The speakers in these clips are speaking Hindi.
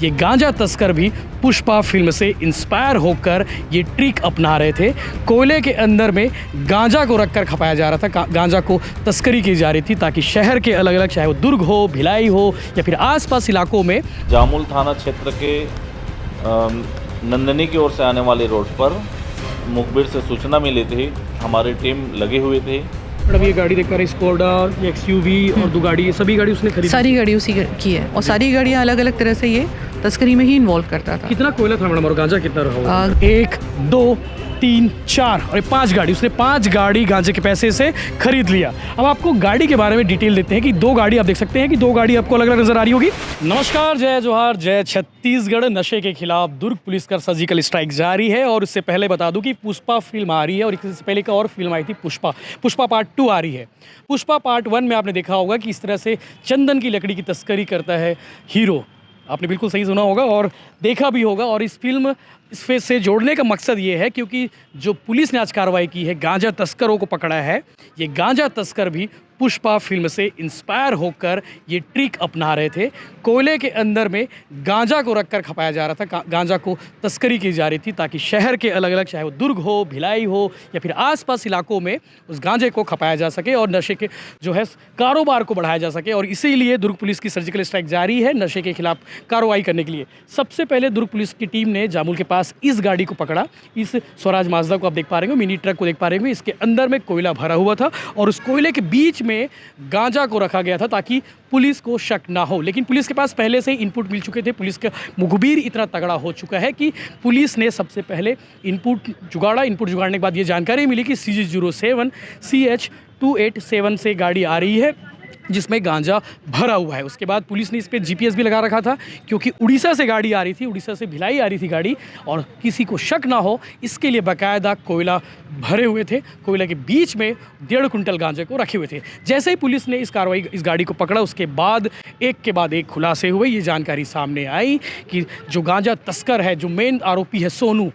ये गांजा तस्कर भी पुष्पा फिल्म से इंस्पायर होकर ये ट्रिक अपना रहे थे। कोयले के अंदर में गांजा को रखकर खपाया जा रहा था, गांजा को तस्करी की जा रही थी ताकि शहर के अलग अलग, चाहे वो दुर्ग हो, भिलाई हो या फिर आसपास इलाकों में। जामुल थाना क्षेत्र के नंदनी की ओर से आने वाले रोड पर मुखबिर से सूचना मिली थी, हमारी टीम लगे हुए थे। मैडम ये गाड़ी देख कर स्कोडा, एक्सयूवी और दो गाड़ी, सभी गाड़ी उसने खरीदी? सारी गाड़ी उसी की है और सारी गाड़ियाँ अलग अलग तरह से ये तस्करी में ही इन्वॉल्व करता था। कितना कोयला था मैडम और गांजा कितना रहा? 1 2 3 4 और 5 गाड़ी, उसने 5 गाड़ी गांजे के पैसे से खरीद लिया। अब आपको गाड़ी के बारे में डिटेल देते हैं कि 2 गाड़ी आप देख सकते हैं कि 2 गाड़ी आपको अलग अलग नजर आ रही होगी। नमस्कार, जय जोहार, जय छत्तीसगढ़। नशे के खिलाफ दुर्ग पुलिस का सर्जिकल स्ट्राइक जारी है और इससे पहले बता दूं कि पुष्पा फिल्म आ रही है और इससे पहले एक और फिल्म आई थी पुष्पा पार्ट 2 आ रही है। पुष्पा पार्ट 1 में आपने देखा होगा कि इस तरह से चंदन की लकड़ी की तस्करी करता है हीरो, आपने बिल्कुल सही सुना होगा और देखा भी होगा। और इस फिल्म से जोड़ने का मकसद ये है क्योंकि जो पुलिस ने आज कार्रवाई की है, गांजा तस्करों को पकड़ा है। ये गांजा तस्कर भी पुष्पा फिल्म से इंस्पायर होकर ये ट्रिक अपना रहे थे। कोयले के अंदर में गांजा को रखकर खपाया जा रहा था, गांजा को तस्करी की जा रही थी ताकि शहर के अलग अलग, चाहे वो दुर्ग हो, भिलाई हो या फिर आसपास इलाकों में उस गांजे को खपाया जा सके और नशे के जो है कारोबार को बढ़ाया जा सके। और इसीलिए दुर्ग पुलिस की सर्जिकल स्ट्राइक जारी है नशे के खिलाफ कार्रवाई करने के लिए। सबसे पहले दुर्ग पुलिस की टीम ने जामुल के पास इस गाड़ी को पकड़ा। इस स्वराज माजदा को आप देख पा रहे हो, मिनी ट्रक को देख पा रहे हो। इसके अंदर में कोयला भरा हुआ था और उस कोयले के बीच में गांजा को रखा गया था ताकि पुलिस को शक ना हो। लेकिन पुलिस के पास पहले से ही इनपुट मिल चुके थे। पुलिस का मुखबिर इतना तगड़ा हो चुका है कि पुलिस ने सबसे पहले इनपुट जुगाड़ने के बाद ये जानकारी मिली कि CG07 CH287 से गाड़ी आ रही है जिसमें गांजा भरा हुआ है। उसके बाद पुलिस ने इस पर GPS भी लगा रखा था क्योंकि उड़ीसा से गाड़ी आ रही थी, उड़ीसा से भिलाई आ रही थी गाड़ी, और किसी को शक ना हो इसके लिए बाकायदा कोयला भरे हुए थे। कोयला के बीच में 1.5 कुंटल गांजे को रखे हुए थे। जैसे ही पुलिस ने इस गाड़ी को पकड़ा, उसके बाद एक के बाद एक खुलासे हुए। ये जानकारी सामने आई कि जो गांजा तस्कर है, जो मेन आरोपी है सोनू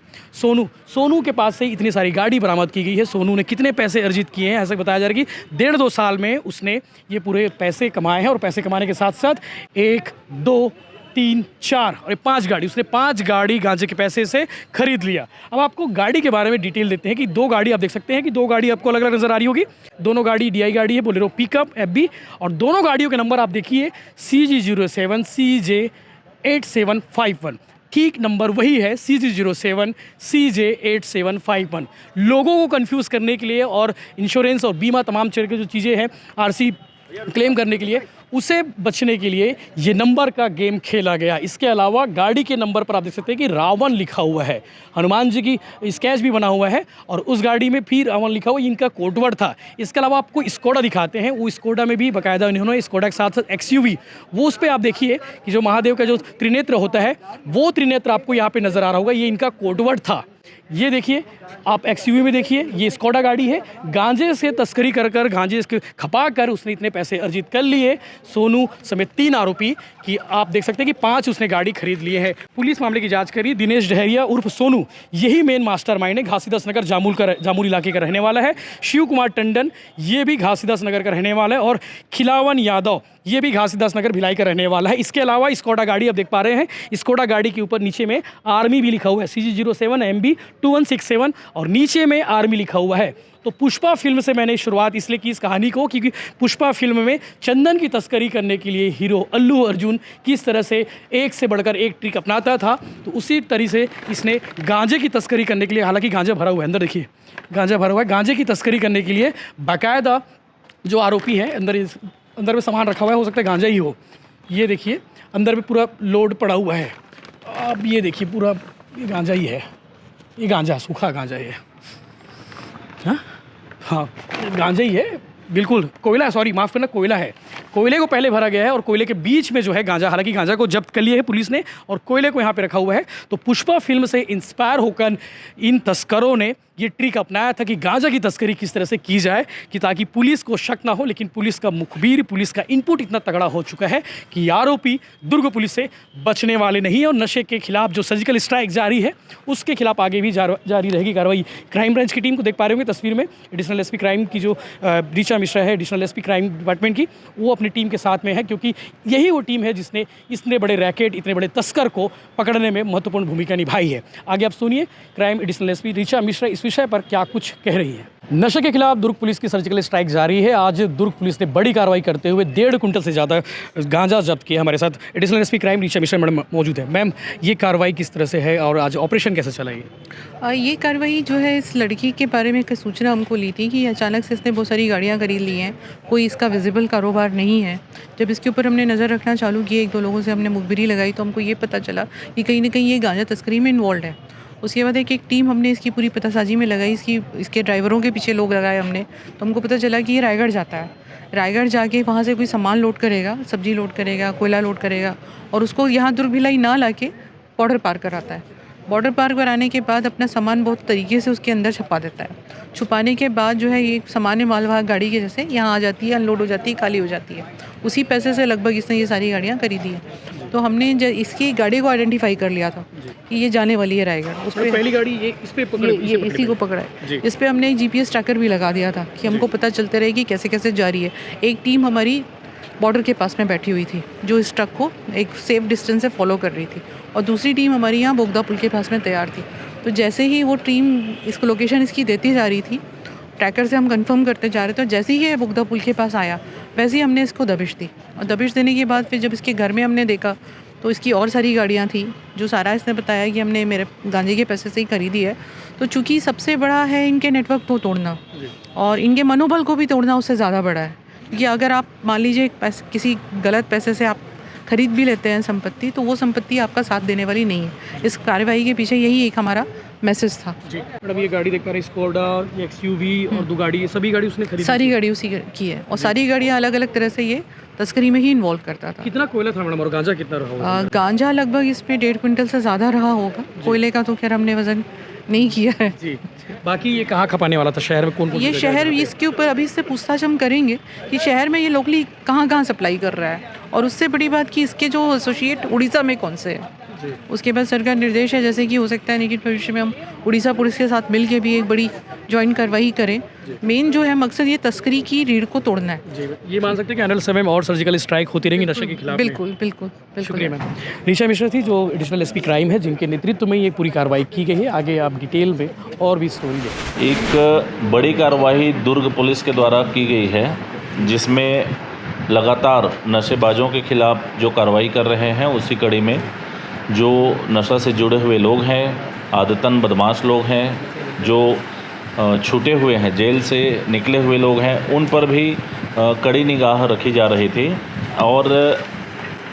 के पास से इतनी सारी गाड़ी बरामद की गई है। सोनू ने कितने पैसे अर्जित किए हैं, ऐसा बताया जा रहा है कि 1.5-2 साल में उसने ये पूरे पैसे कमाए हैं। और पैसे कमाने के साथ साथ 1 2 3 4 और 5 गाड़ी, उसने 5 गाड़ी गांजे के पैसे से खरीद लिया। अब आपको गाड़ी के बारे में डिटेल देते हैं कि 2 गाड़ी आप देख सकते हैं कि 2 गाड़ी आपको अलग अलग नजर आ रही होगी। दोनों गाड़ी DI गाड़ी है, बोलेरो पिकअप FB, और दोनों गाड़ियों के नंबर आप देखिए CG07 CJ8751। ठीक नंबर वही है, CG07 CJ8751। लोगों को कंफ्यूज करने के लिए और इंश्योरेंस और बीमा तमाम तरह की जो चीज़ें हैं RC क्लेम करने के लिए, उसे बचने के लिए ये नंबर का गेम खेला गया। इसके अलावा गाड़ी के नंबर पर आप देख सकते हैं कि रावण लिखा हुआ है, हनुमान जी की स्केच भी बना हुआ है और उस गाड़ी में फिर रावण लिखा हुआ, इनका कोडवर्ड था। इसके अलावा आपको स्कोडा दिखाते हैं, वो स्कोडा में भी बाकायदा इन्होंने स्कोडा के साथ साथ XUV, वो उस पर आप देखिए कि जो महादेव का जो त्रिनेत्र होता है, वो त्रिनेत्र आपको यहाँ पर नज़र आ रहा होगा, ये इनका कोडवर्ड था। ये देखिए आप XUV में देखिए, ये स्कोडा गाड़ी है। गांजे से तस्करी कर गांजे इसके खपा कर उसने इतने पैसे अर्जित कर लिए, सोनू समेत 3 आरोपी, कि आप देख सकते हैं कि 5 उसने गाड़ी खरीद लिए हैं। पुलिस मामले की जांच करी। दिनेश डहरिया उर्फ सोनू, यही मेन मास्टरमाइंड है। घासीदास नगर जामुल इलाके का रहने वाला है। शिव कुमार टंडन, ये भी घासीदास नगर का रहने वाला है, और खिलावन यादव, ये भी घासीदास नगर भिलाई का रहने वाला है। इसके अलावा स्कोडा गाड़ी आप देख पा रहे हैं, स्कोडा गाड़ी के ऊपर नीचे में आर्मी भी लिखा हुआ है, CG07 MB 2167, और नीचे में आर्मी लिखा हुआ है। तो पुष्पा फिल्म से मैंने शुरुआत इसलिए की इस कहानी को क्योंकि पुष्पा फिल्म में चंदन की तस्करी करने के लिए हीरो अल्लू अर्जुन किस तरह से एक से बढ़कर एक ट्रिक अपनाता था, तो उसी तरीके से इसने गांजे की तस्करी करने के लिए, हालांकि गांजा भरा हुआ है, अंदर देखिए गांजा भरा हुआ है, गांजे की तस्करी करने के लिए बाकायदा जो आरोपी है, अंदर में सामान रखा हुआ है, हो सकता है गांजा ही हो। ये देखिए अंदर में पूरा लोड पड़ा हुआ है। अब ये देखिए पूरा ये गांजा ही है, ये गांजा, सूखा गांजा है। हाँ गांजा ही है, बिल्कुल कोयला, सॉरी माफ़ करना, कोयला है। कोयले को पहले भरा गया है और कोयले के बीच में जो है गांजा, हालांकि गांजा को जब्त कर लिया है पुलिस ने और कोयले को यहाँ पे रखा हुआ है। तो पुष्पा फिल्म से इंस्पायर होकर इन तस्करों ने ये ट्रिक अपनाया था कि गांजा की तस्करी किस तरह से की जाए कि ताकि पुलिस को शक ना हो। लेकिन पुलिस का मुखबिर, पुलिस का इनपुट इतना तगड़ा हो चुका है कि आरोपी दुर्ग पुलिस से बचने वाले नहीं है। और नशे के खिलाफ जो सर्जिकल स्ट्राइक जारी है उसके खिलाफ आगे भी जारी रहेगी कार्रवाई। क्राइम ब्रांच की टीम को देख पा रहे होंगे तस्वीर में, एडिशनल SP क्राइम की जो ऋचा मिश्रा है, एडिशनल SP क्राइम डिपार्टमेंट की, वो अपना अपनी टीम के साथ में है, क्योंकि यही वो टीम है जिसने इतने बड़े रैकेट, इतने बड़े तस्कर को पकड़ने में महत्वपूर्ण भूमिका निभाई है। आगे आप सुनिए crime additional SP Richa Mishra इस विषय पर क्या कुछ कह रही है। नशे के खिलाफ दुर्ग पुलिस की सर्जिकल स्ट्राइक जारी है। आज दुर्ग पुलिस ने बड़ी कार्रवाई करते हुए 1.5 क्विंटल से ज़्यादा गांजा जब्त किया। हमारे साथ additional SP crime Richa Mishra madam मौजूद है। मैम, ये कार्रवाई किस तरह से है और आज ऑपरेशन कैसे चला ये कार्रवाई जो है, इस लड़की के बारे में एक सूचना हमको ली थी कि अचानक से इसने बहुत सारी गाड़ियाँ खरीद ली हैं, कोई इसका विजिबल कारोबार नहीं है। जब इसके ऊपर हमने नज़र रखना चालू किए, 1-2 लोगों से हमने मुखबिरी लगाई, तो हमको ये पता चला कि कहीं ना कहीं ये गांजा तस्करी में इन्वॉल्व है। उसके बाद एक टीम हमने इसकी पूरी पतासाजी में लगाई, इसके ड्राइवरों के पीछे लोग लगाए हमने, तो हमको पता चला कि ये रायगढ़ जाता है। रायगढ़ जाके वहाँ से कोई सामान लोड करेगा, सब्जी लोड करेगा, कोयला लोड करेगा, और उसको यहाँ दुर्ग भिलाई ना ला के बॉर्डर पार कराता है। बॉर्डर पार कराने के बाद अपना सामान बहुत तरीके से उसके अंदर छुपा देता है। छुपाने के बाद जो है, ये सामान्य मालवाहक गाड़ी के जैसे यहाँ आ जाती है, अनलोड हो जाती है, खाली हो जाती है। उसी पैसे से लगभग इसने ये सारी गाड़ियाँ खरीदी हैं। तो हमने इसकी गाड़ी को आइडेंटिफाई कर लिया था कि ये जाने वाली है रायगढ़। उस पर पहली गाड़ी ये इस पे ये इसी को पकड़ा है। इस पर हमने एक GPS ट्रैकर भी लगा दिया था कि हमको पता चलते रहे कि कैसे कैसे जा रही है। एक टीम हमारी बॉर्डर के पास में बैठी हुई थी जो इस ट्रक को एक सेफ डिस्टेंस से फॉलो कर रही थी, और दूसरी टीम हमारी यहाँ बोगदा पुल के पास में तैयार थी। तो जैसे ही वो टीम इसको लोकेशन इसकी देती जा रही थी, ट्रैकर से हम कंफर्म करते जा रहे थे, और जैसे ही ये बोगदा पुल के पास आया वैसे ही हमने इसको दबिश दी। और दबिश देने के बाद फिर जब इसके घर में हमने देखा तो इसकी और सारी गाड़ियाँ थी, जो सारा इसने बताया कि हमने मेरे गांजे के पैसे से ही खरीदी है। तो चूँकि सबसे बड़ा है इनके नेटवर्क को तोड़ना और इनके मनोबल को भी तोड़ना, उससे ज़्यादा बड़ा है। क्योंकि अगर आप मान लीजिए किसी गलत पैसे से आप खरीद भी लेते हैं संपत्ति, तो वो संपत्ति आपका साथ देने वाली नहीं है। इस कार्रवाई के पीछे यही एक हमारा मैसेज था। जी मैडम, ये गाड़ी देख पा रहे हैं, स्कोडा, XUV और 2 गाड़ी, ये सभी गाड़ी उसने खरीदी? सारी गाड़ी उसी की है, और सारी गाड़ियाँ अलग अलग तरह से ये तस्करी में ही इन्वॉल्व करता था। कितना कोयला था मैडम और गांजा कितना रहा होगा? गांजा लगभग इसमें 1.5 क्विंटल से ज़्यादा रहा होगा। कोयले का तो खैर हमने वजन नहीं किया है। जी, बाकी ये कहाँ खपाने वाला था, शहर में कौन कौन? ये शहर, इसके ऊपर अभी इससे पूछताछ हम करेंगे कि शहर में ये लोकली कहाँ कहाँ सप्लाई कर रहा है, और उससे बड़ी बात कि इसके जो एसोसिएट उड़ीसा में कौन से है। उसके बाद सरकार निर्देश है जैसे कि हो सकता है निकट भविष्य में हम उड़ीसा पुलिस के साथ मिल के भी एक बड़ी जॉइंट कार्रवाई करें। मेन जो है मकसद ये तस्करी की रीढ़ को तोड़ना है। जी, ये मान सकते हैं कि आने वाले समय में और सर्जिकल स्ट्राइक होती रहेंगी नशे के खिलाफ? बिल्कुल बिल्कुल बिल्कुल। शुक्रिया मैम। ऋचा मिश्रा थी जो एडिशनल एसपी क्राइम है, जिनके नेतृत्व में ये पूरी कार्रवाई की गई है। आगे आप डिटेल में और भी स्टोरी दें। एक बड़ी कार्रवाई दुर्ग पुलिस के द्वारा की गई है, जिसमें लगातार नशेबाजों के खिलाफ जो कार्रवाई कर रहे हैं, उसी कड़ी में जो नशा से जुड़े हुए लोग हैं, आदतन बदमाश लोग हैं, जो छूटे हुए हैं, जेल से निकले हुए लोग हैं, उन पर भी कड़ी निगाह रखी जा रही थी। और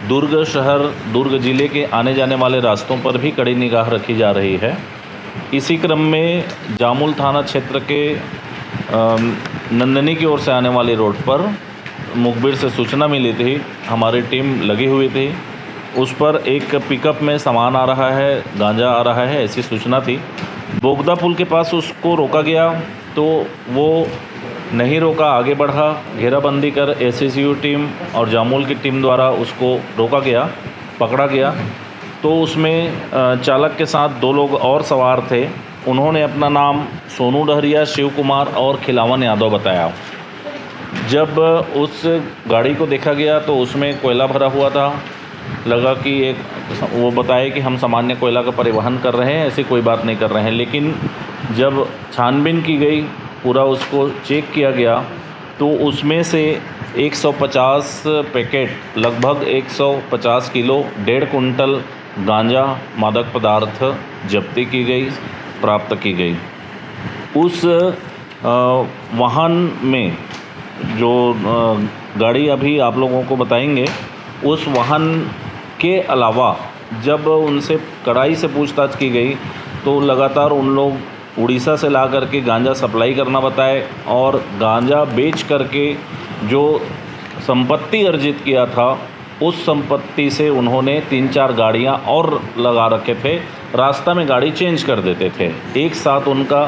दुर्ग शहर, दुर्ग ज़िले के आने जाने वाले रास्तों पर भी कड़ी निगाह रखी जा रही है। इसी क्रम में जामुल थाना क्षेत्र के नंदनी की ओर से आने वाले रोड पर मुखबिर से सूचना मिली थी, हमारी टीम लगी हुई थी। उस पर एक पिकअप में सामान आ रहा है, गांजा आ रहा है, ऐसी सूचना थी। बोगदा पुल के पास उसको रोका गया, तो वो नहीं रोका, आगे बढ़ा। घेराबंदी कर SSU टीम और जामुल की टीम द्वारा उसको रोका गया, पकड़ा गया। तो उसमें चालक के साथ 2 लोग और सवार थे। उन्होंने अपना नाम सोनू डहरिया, शिव कुमार और खिलावन यादव बताया। जब उस गाड़ी को देखा गया तो उसमें कोयला भरा हुआ था। लगा कि वो बताए कि हम सामान्य कोयला का परिवहन कर रहे हैं, ऐसी कोई बात नहीं कर रहे हैं। लेकिन जब छानबीन की गई, पूरा उसको चेक किया गया, तो उसमें से 150 पैकेट, लगभग 150 किलो, 1.5 कुंटल गांजा मादक पदार्थ जब्ती की गई, प्राप्त की गई। उस वाहन में जो गाड़ी अभी आप लोगों को बताएंगे, उस वाहन के अलावा जब उनसे कड़ाई से पूछताछ की गई तो लगातार उन लोग उड़ीसा से ला करके गांजा सप्लाई करना बताए, और गांजा बेच करके जो संपत्ति अर्जित किया था, उस संपत्ति से उन्होंने 3-4 गाड़ियां और लगा रखे थे। रास्ता में गाड़ी चेंज कर देते थे। एक साथ उनका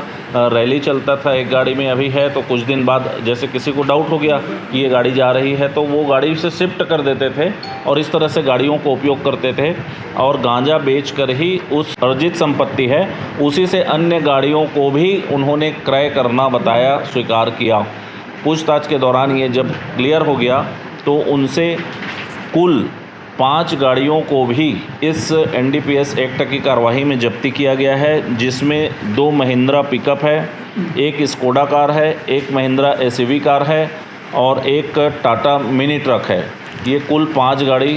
रैली चलता था, एक गाड़ी में अभी है तो कुछ दिन बाद जैसे किसी को डाउट हो गया कि ये गाड़ी जा रही है, तो वो गाड़ी से शिफ्ट कर देते थे और इस तरह से गाड़ियों को उपयोग करते थे। और गांजा बेच कर ही उस अर्जित संपत्ति है, उसी से अन्य गाड़ियों को भी उन्होंने क्रय करना बताया, स्वीकार किया। पूछताछ के दौरान ये जब क्लियर हो गया तो उनसे कुल 5 गाड़ियों को भी इस एनडीपीएस एक्ट की कार्रवाई में जब्ती किया गया है, जिसमें 2 महिंद्रा पिकअप है, एक स्कोडा कार है, एक महिंद्रा एसयूवी कार है और एक टाटा मिनी ट्रक है। ये कुल 5 गाड़ी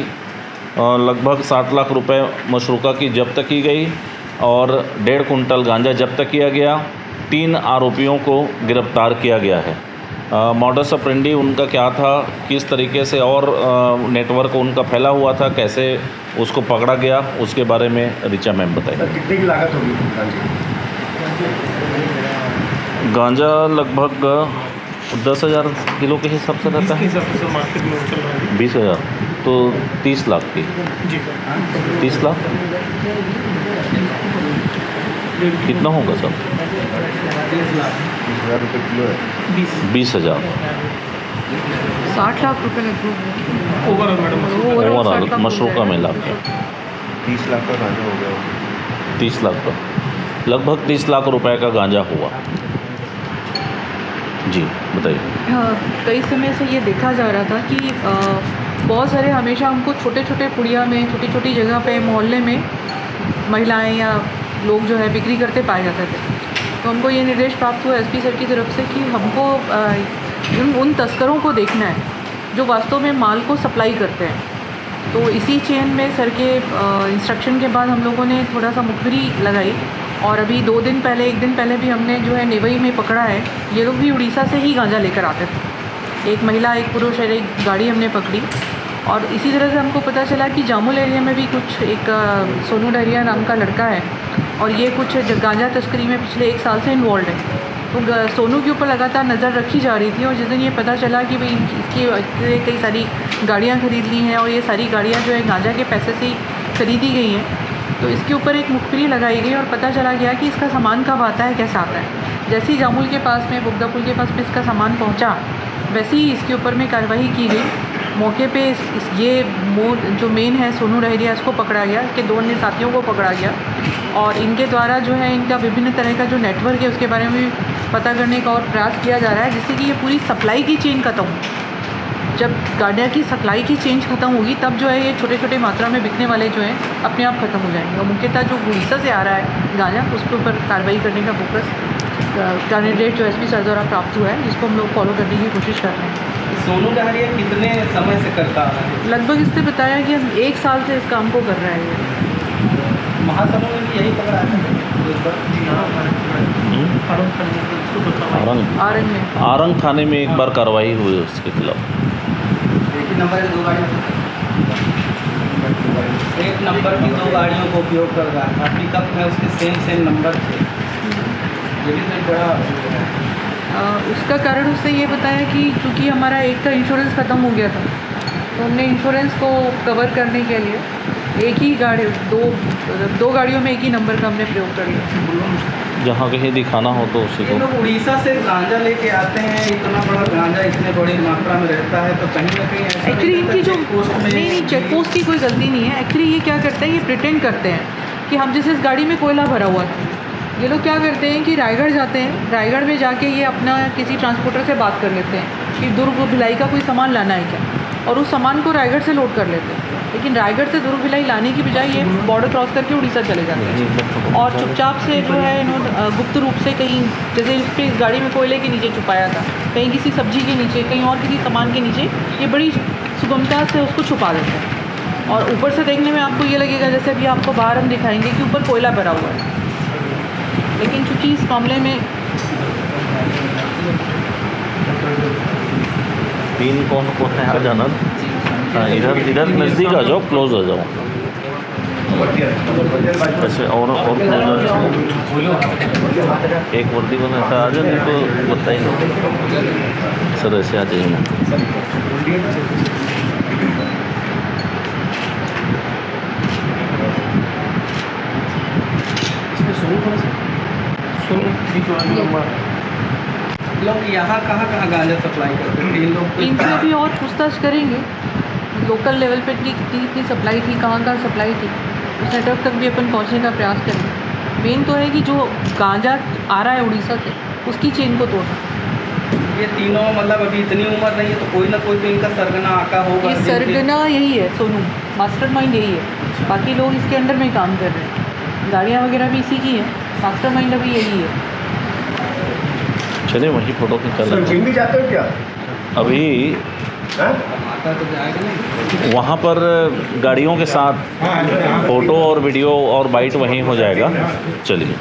लगभग 60 लाख रुपए मशरूका की जब्त की गई और 1.5 कुंटल गांजा जब्त किया गया। 3 आरोपियों को गिरफ्तार किया गया है। मॉडस ऑपरेंडी उनका क्या था, किस तरीके से और नेटवर्क उनका फैला हुआ था, कैसे उसको पकड़ा गया, उसके बारे में ऋचा मैम बताइए। कितने की लागत होगी गांजा लगभग 10,000 किलो के हिसाब से रहता है, 20,000 तो 30 लाख की। 30 लाख कितना होगा सर? 20,000 रुपये किलो है। 20,000 60 लाख रुपए लगभग ओवरऑल मशरूका मिला के 30 लाख का गांजा हो गया। 30 लाख का, लगभग 30 लाख रुपए का गांजा हुआ। जी बताइए। कई समय से ये देखा जा रहा था कि बहुत सारे हमेशा हमको छोटे छोटे पुड़िया में, छोटी छोटी जगह पे, मोहल्ले में महिलाएं या लोग जो है बिक्री करते पाए जाते थे। तो हमको ये निर्देश प्राप्त हुआ एसपी सर की तरफ से कि हमको उन तस्करों को देखना है जो वास्तव में माल को सप्लाई करते हैं। तो इसी चेन में सर के इंस्ट्रक्शन के बाद हम लोगों ने थोड़ा सा मुखबिरी लगाई और अभी 2 दिन पहले, 1 दिन पहले भी हमने जो है नेवई में पकड़ा है। ये लोग भी उड़ीसा से ही गांजा लेकर आते थे। एक महिला, एक पुरुष और एक गाड़ी हमने पकड़ी। और इसी तरह से हमको पता चला कि जामुल एरिया में भी कुछ एक सोनू डहरिया नाम का लड़का है और ये कुछ गांजा तस्करी में पिछले 1 साल से इन्वॉल्व है। तो सोनू के ऊपर लगातार नज़र रखी जा रही थी और जिस दिन ये पता चला कि भाई इसकी कई सारी गाड़ियाँ खरीद ली हैं और ये सारी गाड़ियाँ जो है गांजा के पैसे से ही खरीदी गई हैं, तो इसके ऊपर एक मुखबिरी लगाई गई और पता चला गया कि इसका सामान कब आता है, कैसा आता है। जैसे ही जामुल के पास में, बुगदा पुल के पास में इसका सामान पहुंचा, वैसे ही इसके ऊपर में कार्रवाई की गई। मौके पे ये जो मेन है सोनू डहरिया, इसको पकड़ा गया, इसके 2 अन्य साथियों को पकड़ा गया और इनके द्वारा जो है इनका विभिन्न तरह का जो नेटवर्क है उसके बारे में भी पता करने का और प्रयास किया जा रहा है, जिससे कि ये पूरी सप्लाई की चेन ख़त्म हो। जब गाड़िया की सप्लाई की चेन ख़त्म होगी तब जो है ये छोटे छोटे मात्रा में बिकने वाले जो हैं अपने आप ख़त्म हो जाएंगे। और मुख्यतः जो उड़ीसा से आ रहा है गांजा, उसके ऊपर कार्रवाई करने का फोकस कैंडिडेट जो एसपी सर द्वारा प्राप्त हुआ है, जिसको हम लोग फॉलो करने की कोशिश कर रहे हैं। सोनू डहरिया कितने समय से करता आ रहा है? लगभग इससे बताया कि हम 1 साल से इस काम को कर रहे हैं। महासमुंद में भी यही पकड़ा है। आरंग थाने में एक बार कार्रवाई हुई उसके खिलाफ। एक ही नंबर है, 2 गाड़ियों, एक नंबर की 2 गाड़ियों को उपयोग कर रहा था। पिकअप में उसके सेम नंबर थे। ये भी तो बड़ा उसका कारण उसने ये बताया कि चूँकि हमारा एक का इंश्योरेंस ख़त्म हो गया था, तो हमने इंश्योरेंस को कवर करने के लिए एक ही गाड़ी, दो गाड़ियों में एक ही नंबर का हमने प्रयोग कर लिया। जहाँ कहीं दिखाना हो तो उसी ये को। लोग उड़ीसा से गांजा लेके आते हैं, इतना बड़ा गांजा इतने बड़ी मात्रा में रहता है, तो कहीं ना कहीं ऐसा एक्चुअली इनकी जो पोस्ट में नहीं चेक पोस्ट की कोई गलती नहीं है। एक्चुअली ये क्या करते हैं, ये प्रिटेंड करते हैं कि हम जैसे इस गाड़ी में कोयला भरा हुआ था, ये लोग क्या करते हैं कि रायगढ़ जाते हैं, रायगढ़ में जाके ये अपना किसी ट्रांसपोर्टर से बात कर लेते हैं कि दुर्ग भिलाई का कोई सामान लाना है क्या, और उस सामान को रायगढ़ से लोड कर लेते हैं। लेकिन रायगढ़ से दुर्ग भिलाई लाने की बजाय ये बॉर्डर क्रॉस करके उड़ीसा चले जाते हैं और चुपचाप से जो है इन्होंने गुप्त रूप से कहीं, जैसे इस गाड़ी में कोयले के नीचे छुपाया था, कहीं किसी सब्जी के नीचे, कहीं और किसी सामान के नीचे, ये बड़ी सुगमता से उसको छुपा देते हैं। और ऊपर से देखने में आपको ये लगेगा जैसे अभी आपको बाहर हम दिखाएंगे कि ऊपर कोयला भरा हुआ है, लेकिन चूँकि इस मामले में 3 कौन है आ जाना। हाँ, इधर नज़दीक आ जाओ, क्लोज आ जाओ। ऐसे और एक वर्दी को ऐसा आ जाए, नहीं तो बताइए ना सर, ऐसे आ जाइए ना। लोग यहाँ कहाँ गांजा सप्लाई करते हैं? इन लोग इनसे भी और पूछताछ करेंगे, लोकल लेवल पे कितनी सप्लाई थी, कहाँ सप्लाई थी, उस नेटवर्क तक भी अपन पहुँचने का प्रयास करेंगे। मेन तो है कि जो गांजा आ रहा है उड़ीसा से, उसकी चेन को तोड़ना। ये तीनों मतलब अभी इतनी उम्र नहीं है तो कोई ना कोई तो इनका सरगना आका होगा। ये सरगना यही है, सोनू मास्टरमाइंड यही है, बाकी लोग इसके अंडर में ही काम कर रहे हैं, गाड़ियाँ वगैरह भी इसी की हैं, मास्टरमाइंड अभी यही है। चलिए वही फ़ोटो खींचा सर लेते जिम भी जाते हो क्या? हैं। अभी हाँ? आता तो जाएगा नहीं। वहाँ पर गाड़ियों के साथ फ़ोटो और वीडियो और बाइट वहीं हो जाएगा। चलिए।